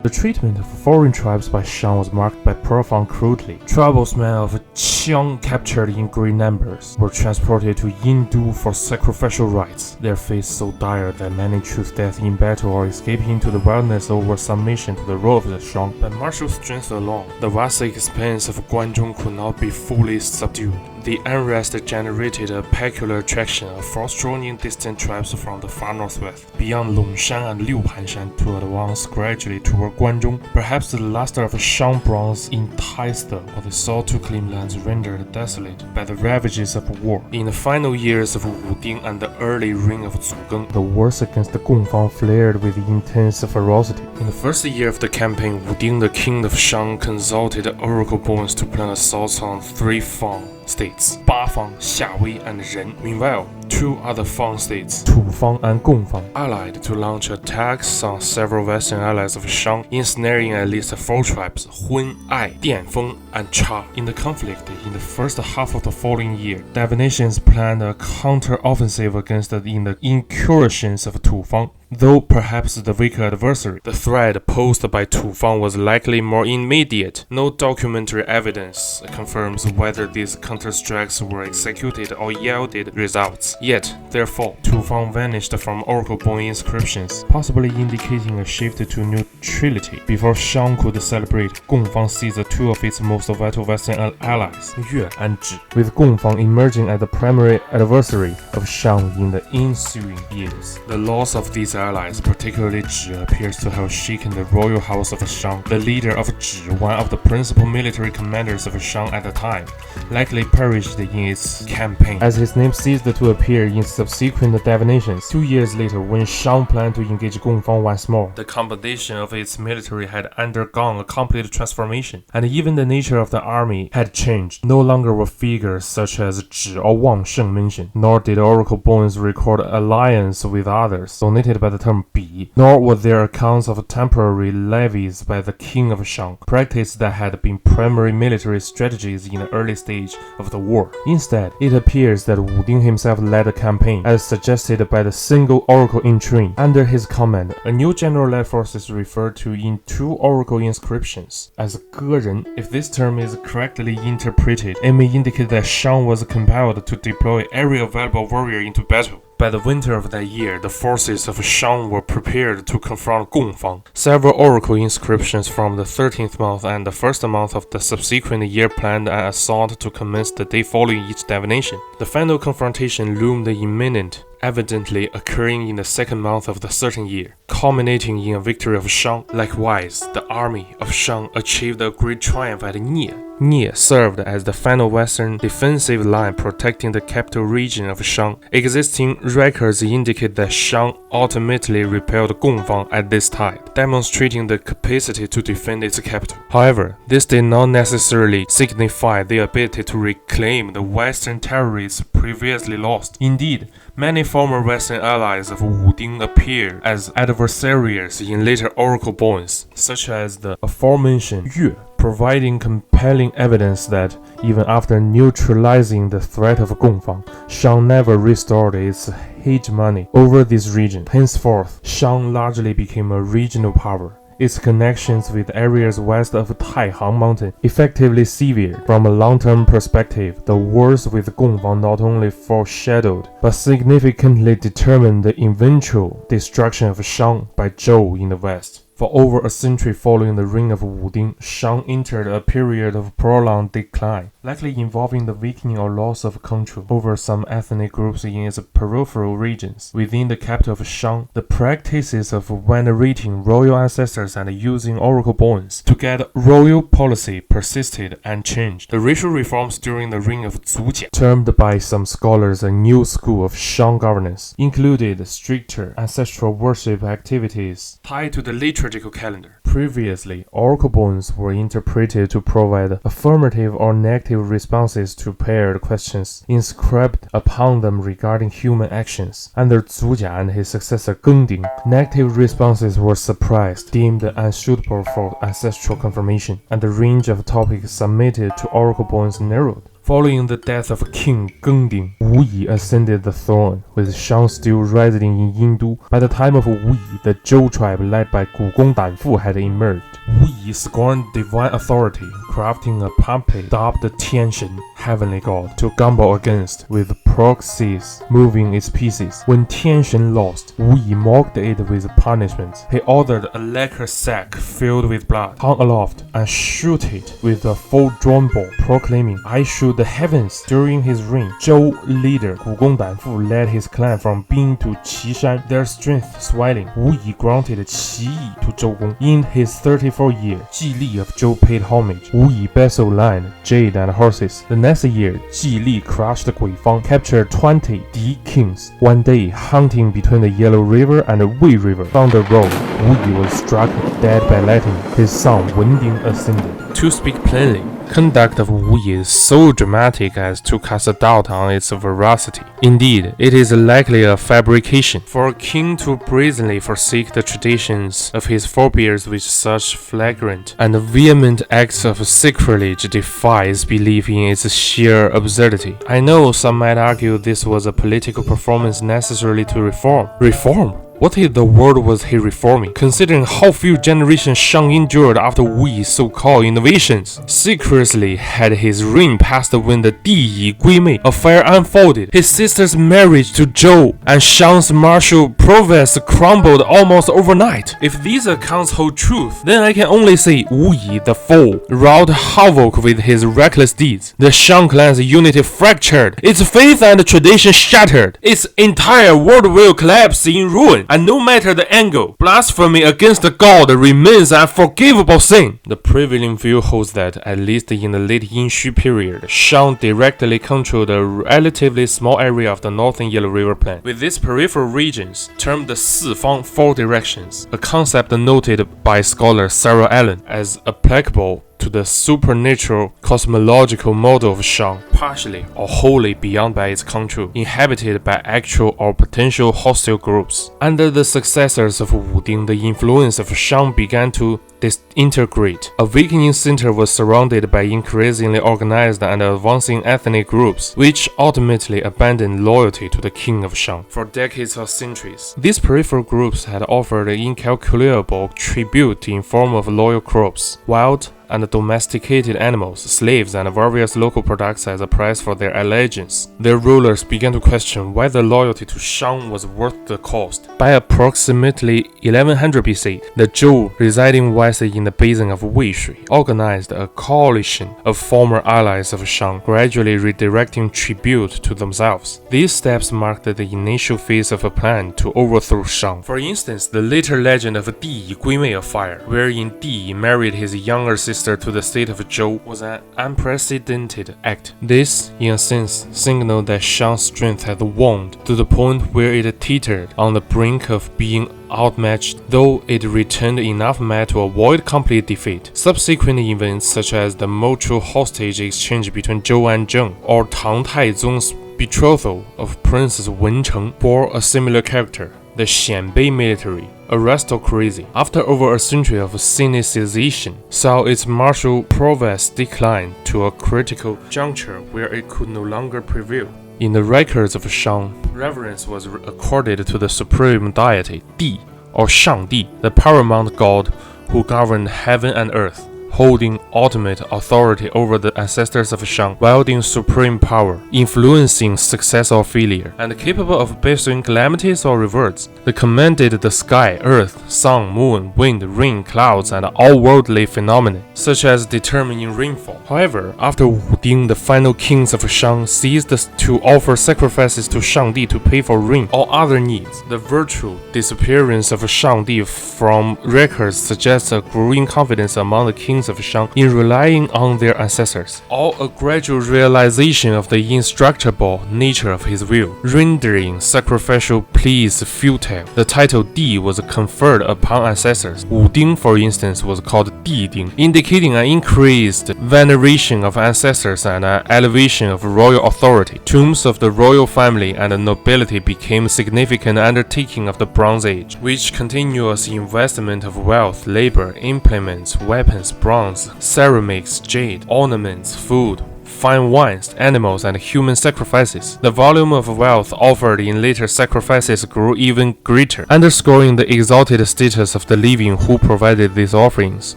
The treatment of foreign tribes by Shang was marked by profound cruelty. Tribesmen of Shang, captured in great numbers, were transported to Yindu for sacrificial rites. Their fate so dire that many chose death in battle or escaping into the wilderness over submission to the rule of the Shang. By martial strength alone, the vast expanse of Guangzhou could not be fully subdued. The unrest generated a peculiar attraction of force-joining distant tribes from the far northwest, beyond Longshan and Liupanshan, to advance gradually toward Guangzhou. Perhaps the luster of Shang bronze enticed them, but they sought to claim lands rendered desolate by the ravages of war. In the final years of Wuding and the early reign of Zugeng, the wars against the Gongfang flared with intense ferocity. In the first year of the campaign, Wuding, the king of Shang, consulted oracle bones to plan assaults on 3 Fang states, Bafang, Xiawei, and Ren. Meanwhile, 2 other Fang states, Tufang and Gongfang, allied to launch attacks on several western allies of Shang, ensnaring at least 4 tribes, Hun, Ai, Dianfeng, and Cha. In the conflict in the first half of the following year, Nations planned a counter-offensive against the incursions of Tufang. Though perhaps the weaker adversary, the threat posed by Tufang was likely more immediate. No documentary evidence confirms whether these counter-strikes were executed or yielded results. Yet, therefore, Tufang vanished from oracle bone inscriptions, possibly indicating a shift to neutrality. Before Shang could celebrate, Gongfang seized 2 of its most vital western allies, Yue and Zhi, with Gongfang emerging as the primary adversary of Shang in the ensuing years. The loss of these allies, particularly Zhi, appears to have shaken the royal house of Shang. The leader of Zhi, one of the principal military commanders of Shang at the time, likely perished in its campaign, as his name ceased to appear in subsequent divinations. 2 years later, when Shang planned to engage Gongfang once more, the composition of its military had undergone a complete transformation, and even the nature of the army had changed. No longer were figures such as Zhi or Wang Sheng mentioned, nor did oracle bones record alliance with others, donated by the term Bi, nor were there accounts of temporary levies by the king of Shang, practice that had been primary military strategies in the early stage of the war. Instead, it appears that Wuding himself led the campaign, as suggested by the single oracle in train. Under his command, a new general led forces referred to in 2 oracle inscriptions as Ge-ren. If this term is correctly interpreted, it may indicate that Shang was compelled to deploy every available warrior into battle. By the winter of that year, the forces of Shang were prepared to confront Gongfang. Several oracle inscriptions from the 13th month and the 1st month of the subsequent year planned an assault to commence the day following each divination. The final confrontation loomed imminent, evidently occurring in the 2nd month of the certain year, culminating in a victory of Shang. Likewise, the army of Shang achieved a great triumph at Nie. Nie served as the final western defensive line protecting the capital region of Shang. Existing records indicate that Shang ultimately repelled Gongfang at this time, demonstrating the capacity to defend its capital. However, this did not necessarily signify the ability to reclaim the western territories previously lost. Indeed, many former western allies of Wuding appear as adversaries in later oracle bones, such as the aforementioned Yue, providing compelling evidence that, even after neutralizing the threat of Gongfang, Shang never restored its hegemony over this region. Henceforth, Shang largely became a regional power. Its connections with areas west of Taihang Mountain effectively severed. From a long-term perspective, the wars with Gongfang not only foreshadowed, but significantly determined the eventual destruction of Shang by Zhou in the west. For over a century following the reign of Wuding, Shang entered a period of prolonged decline, likely involving the weakening or loss of control over some ethnic groups in its peripheral regions. Within the capital of Shang, the practices of venerating royal ancestors and using oracle bones to guide royal policy persisted unchanged. The racial reforms during the reign of Zujia, termed by some scholars a new school of Shang governance, included stricter ancestral worship activities tied to the liturgical calendar. Previously, oracle bones were interpreted to provide affirmative or negative responses to paired questions inscribed upon them regarding human actions. Under Zujia and his successor Gengding, negative responses were suppressed, deemed unsuitable for ancestral confirmation, and the range of topics submitted to oracle bones narrowed. Following the death of King Gengding, Wu Yi ascended the throne, with Shang still residing in Yindu. By the time of Wu Yi, the Zhou tribe led by Gugong Danfu had emerged. Wu Yi scorned divine authority, crafting a pamphlet dubbed Tianshen, heavenly god, to gamble against, with proxies moving its pieces. When Tianshen lost, Wu Yi mocked it with punishments. He ordered a lacquer sack filled with blood, hung aloft, and shoot it with a full drawn bow, proclaiming, "I shoot the heavens." During his reign, Zhou leader Gugong Danfu led his clan from Bing to Qishan, their strength swelling. Wu Yi granted Qi to Zhou. In his 34th year, Ji Li of Zhou paid homage. Wu Yi bestowed land, jade, and horses. The next year, Ji Li crushed Guifang, captured 20 Di kings. One day, hunting between the Yellow River and the Wei River, found the road. Wu Yi was struck dead by lightning. His son Wending ascended. To speak plainly, conduct of Wu Yi is so dramatic as to cast a doubt on its veracity. Indeed, it is likely a fabrication. For a king to brazenly forsake the traditions of his forebears with such flagrant and vehement acts of sacrilege defies belief in its sheer absurdity. I know some might argue this was a political performance necessary to reform. Reform? What in the world was he reforming, considering how few generations Shang endured after Wu Yi's so-called innovations? Secretly had his reign passed when the Di Yi Guimei affair unfolded, his sister's marriage to Zhou, and Shang's martial prowess crumbled almost overnight. If these accounts hold truth, then I can only say Wu Yi, the fool, wrought havoc with his reckless deeds. The Shang clan's unity fractured, its faith and tradition shattered, its entire world will collapse in ruin. And no matter the angle, blasphemy against God remains an unforgivable sin. The prevailing view holds that, at least in the late Yinxu period, Shang directly controlled a relatively small area of the northern Yellow River Plain, with its peripheral regions termed the Sifang, four directions, a concept noted by scholar Sarah Allen as applicable to the supernatural cosmological model of Shang, partially or wholly beyond by its control, inhabited by actual or potential hostile groups. Under the successors of Wu Ding, the influence of Shang began to disintegrate. A weakening center was surrounded by increasingly organized and advancing ethnic groups, which ultimately abandoned loyalty to the king of Shang. For decades or centuries, these peripheral groups had offered incalculable tribute in form of loyal crops, wild and domesticated animals, slaves, and various local products as a price for their allegiance. Their rulers began to question whether loyalty to Shang was worth the cost. By approximately 1100 BC, the Zhou, residing west in the basin of Weishui, organized a coalition of former allies of Shang, gradually redirecting tribute to themselves. These steps marked the initial phase of a plan to overthrow Shang. For instance, the later legend of Di Yi Guimei affair, wherein Di Yi married his younger sister to the state of Zhou, was an unprecedented act. This, in a sense, signaled that Shang's strength had waned to the point where it teetered on the brink of being outmatched, though it retained enough men to avoid complete defeat. Subsequent events such as the mutual hostage exchange between Zhou and Zheng, or Tang Taizong's betrothal of Princess Wencheng, bore a similar character. The Xianbei military aristocracy, after over a century of Sinicization, saw its martial prowess decline to a critical juncture where it could no longer prevail. In the records of Shang, reverence was accorded to the supreme deity, Di, or Shangdi, the paramount god who governed heaven and earth, holding ultimate authority over the ancestors of Shang, wielding supreme power, influencing success or failure, and capable of bestowing calamities or rewards. They commanded the sky, earth, sun, moon, wind, rain, clouds, and all worldly phenomena, such as determining rainfall. However, after Wu Ding, the final kings of Shang ceased to offer sacrifices to Shangdi to pay for rain or other needs. The virtual disappearance of Shangdi from records suggests a growing confidence among the kings of Shang in relying on their ancestors, or a gradual realization of the indestructible nature of his will, rendering sacrificial pleas futile. The title Di was conferred upon ancestors. Wu Ding, for instance, was called Di Ding, indicating an increased veneration of ancestors and an elevation of royal authority. Tombs of the royal family and nobility became significant undertaking of the Bronze Age, which continuous investment of wealth, labor, implements, weapons, bronze, ceramics, jade, ornaments, food, fine wines, animals, and human sacrifices. The volume of wealth offered in later sacrifices grew even greater, underscoring the exalted status of the living who provided these offerings,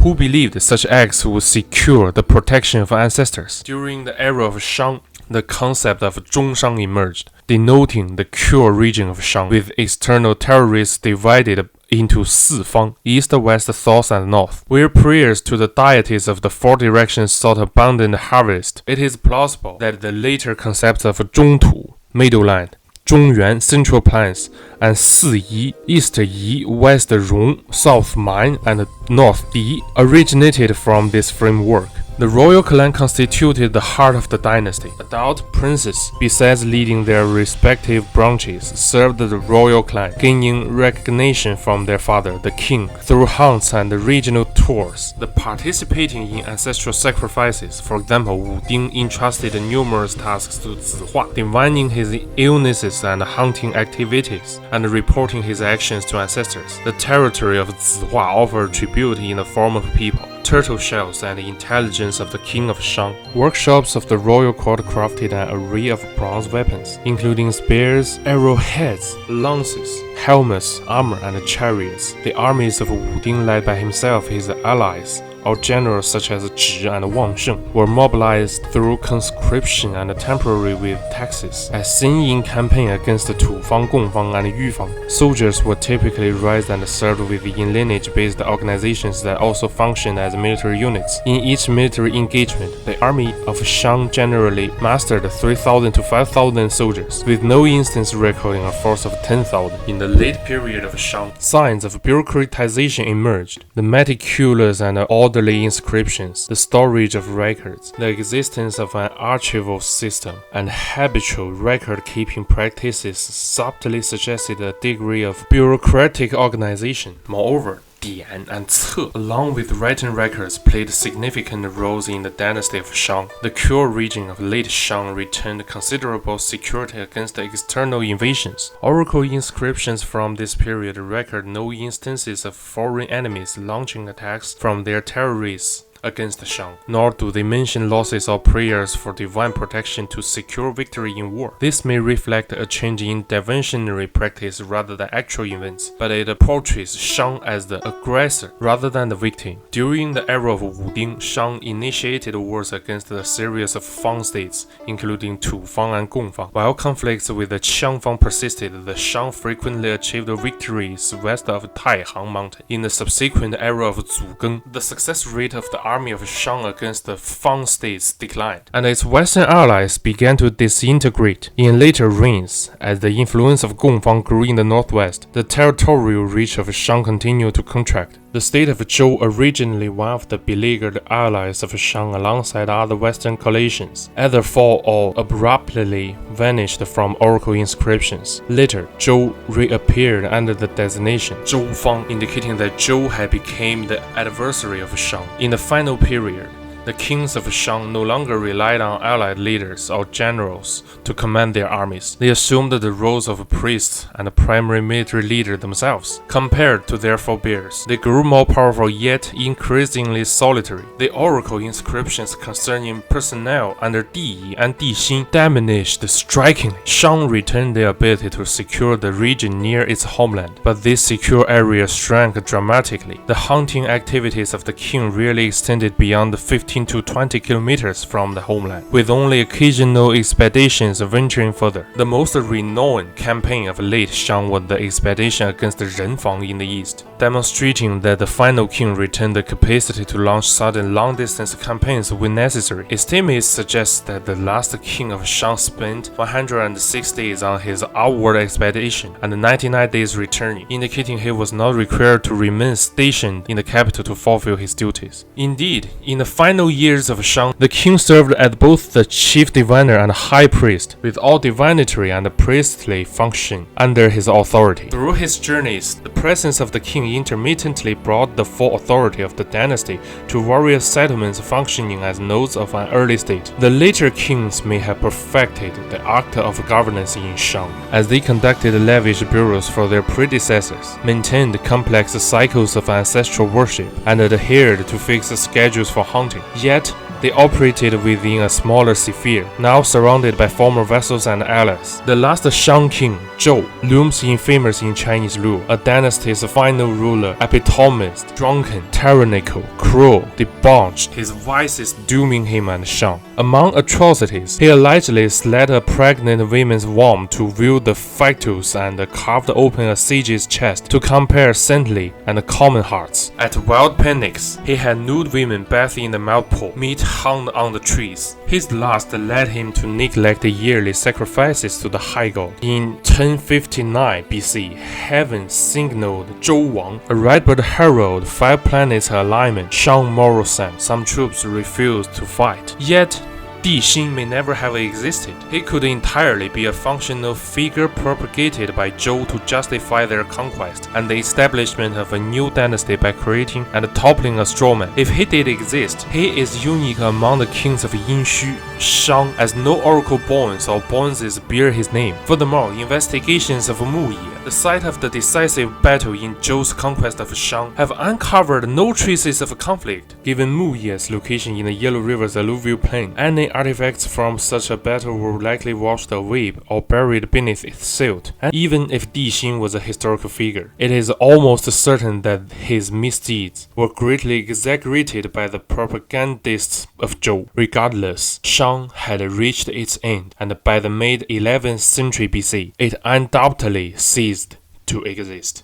who believed such acts would secure the protection of ancestors. During the era of Shang, the concept of Zhongshang emerged, denoting the core region of Shang, with external territories divided into Sifang, east, west, south, and north, where prayers to the deities of the four directions sought abundant harvest. It is plausible that the later concepts of Zhongtu, middle land, Zhongyuan, central plains, and Siyi, east Yi, west Rong, south Man, and north Di, originated from this framework. The royal clan constituted the heart of the dynasty. Adult princes, besides leading their respective branches, served the royal clan, gaining recognition from their father, the king, through hunts and regional tours. The participating in ancestral sacrifices, for example, Wu Ding entrusted numerous tasks to Zihua, divining his illnesses and hunting activities, and reporting his actions to ancestors. The territory of Zihua offered tribute in the form of people, turtle shells, and the intelligence of the king of Shang. Workshops of the royal court crafted an array of bronze weapons, including spears, arrowheads, lances, helmets, armor, and chariots. The armies of Wu Ding, led by himself, his allies, or generals such as Zhi and Wang Sheng, were mobilized through conscription and temporarily with taxes. As seen in campaign against Tufang, Gongfang, and Yufang, soldiers were typically raised and served within lineage-based organizations that also functioned as military units. In each military engagement, the army of Shang generally mastered 3,000 to 5,000 soldiers, with no instance recording a force of 10,000. In the late period of Shang, signs of bureaucratization emerged. The meticulous and orderly inscriptions, the storage of records, the existence of an archival system, and habitual record-keeping practices subtly suggested a degree of bureaucratic organization. Moreover, Dian and Ce, along with written records, played significant roles in the dynasty of Shang. The core region of late Shang retained considerable security against external invasions. Oracle inscriptions from this period record no instances of foreign enemies launching attacks from their territories against Shang, nor do they mention losses or prayers for divine protection to secure victory in war. This may reflect a change in divinatory practice rather than actual events, but it portrays Shang as the aggressor rather than the victim. During the era of Wu Ding, Shang initiated wars against a series of Fang states, including Tufang and Gongfang. While conflicts with the Qiangfang persisted, the Shang frequently achieved victories west of Taihang Mountain. In the subsequent era of Zugeng, the success rate of the army of Shang against the Fang states declined, and its western allies began to disintegrate. In later reigns, as the influence of Gongfang grew in the northwest, the territorial reach of Shang continued to contract. The state of Zhou, originally one of the beleaguered allies of Shang alongside other western coalitions, either fell or abruptly vanished from oracle inscriptions. Later, Zhou reappeared under the designation Zhoufang, indicating that Zhou had become the adversary of Shang. In the final period, the kings of Shang no longer relied on allied leaders or generals to command their armies. They assumed the roles of priests and primary military leader themselves. Compared to their forebears, they grew more powerful yet increasingly solitary. The oracle inscriptions concerning personnel under Di Yi and Di Xin diminished strikingly. Shang retained their ability to secure the region near its homeland, but this secure area shrank dramatically. The hunting activities of the king rarely extended beyond the 15 to 20 kilometers from the homeland, with only occasional expeditions venturing further. The most renowned campaign of late Shang was the expedition against Renfang in the east, demonstrating that the final king retained the capacity to launch sudden long-distance campaigns when necessary. Estimates suggest that the last king of Shang spent 106 days on his outward expedition and 99 days returning, indicating he was not required to remain stationed in the capital to fulfill his duties. Indeed, in the final years of Shang, the king served as both the chief diviner and high priest, with all divinatory and priestly function under his authority. Through his journeys, the presence of the king intermittently brought the full authority of the dynasty to various settlements functioning as nodes of an early state. The later kings may have perfected the art of governance in Shang, as they conducted lavish burials for their predecessors, maintained complex cycles of ancestral worship, and adhered to fixed schedules for hunting. Yet, They operated within a smaller sphere, now surrounded by former vassals and allies. The last Shang king, Zhou, looms infamous in Chinese rule, a dynasty's final ruler, epitomist, drunken, tyrannical, cruel, debauched, his vices dooming him and Shang. Among atrocities, he allegedly slit a pregnant woman's womb to view the fetus and carved open a sage's chest to compare saintly and common hearts. At wild picnics, he had nude women bathing in the milk pool, meat hung on the trees. His lust led him to neglect the yearly sacrifices to the high god. In 1059 BC, heaven signaled Zhou Wang, a redbird herald, 5 planets alignment, Shang moral sun. Some troops refused to fight. Yet, Di Xin may never have existed. He could entirely be a functional figure propagated by Zhou to justify their conquest and the establishment of a new dynasty by creating and toppling a strawman. If he did exist, he is unique among the kings of Yinxu, Shang, as no oracle bones or bonzes bear his name. Furthermore, investigations of Muye, the site of the decisive battle in Zhou's conquest of Shang, have uncovered no traces of conflict. Given Muye's location in the Yellow River's alluvial plain, any artifacts from such a battle were likely washed away or buried beneath its silt. And even if Di Xin was a historical figure, it is almost certain that his misdeeds were greatly exaggerated by the propagandists of Zhou. Regardless, Shang had reached its end, and by the mid-11th century BC, it undoubtedly ceased to exist.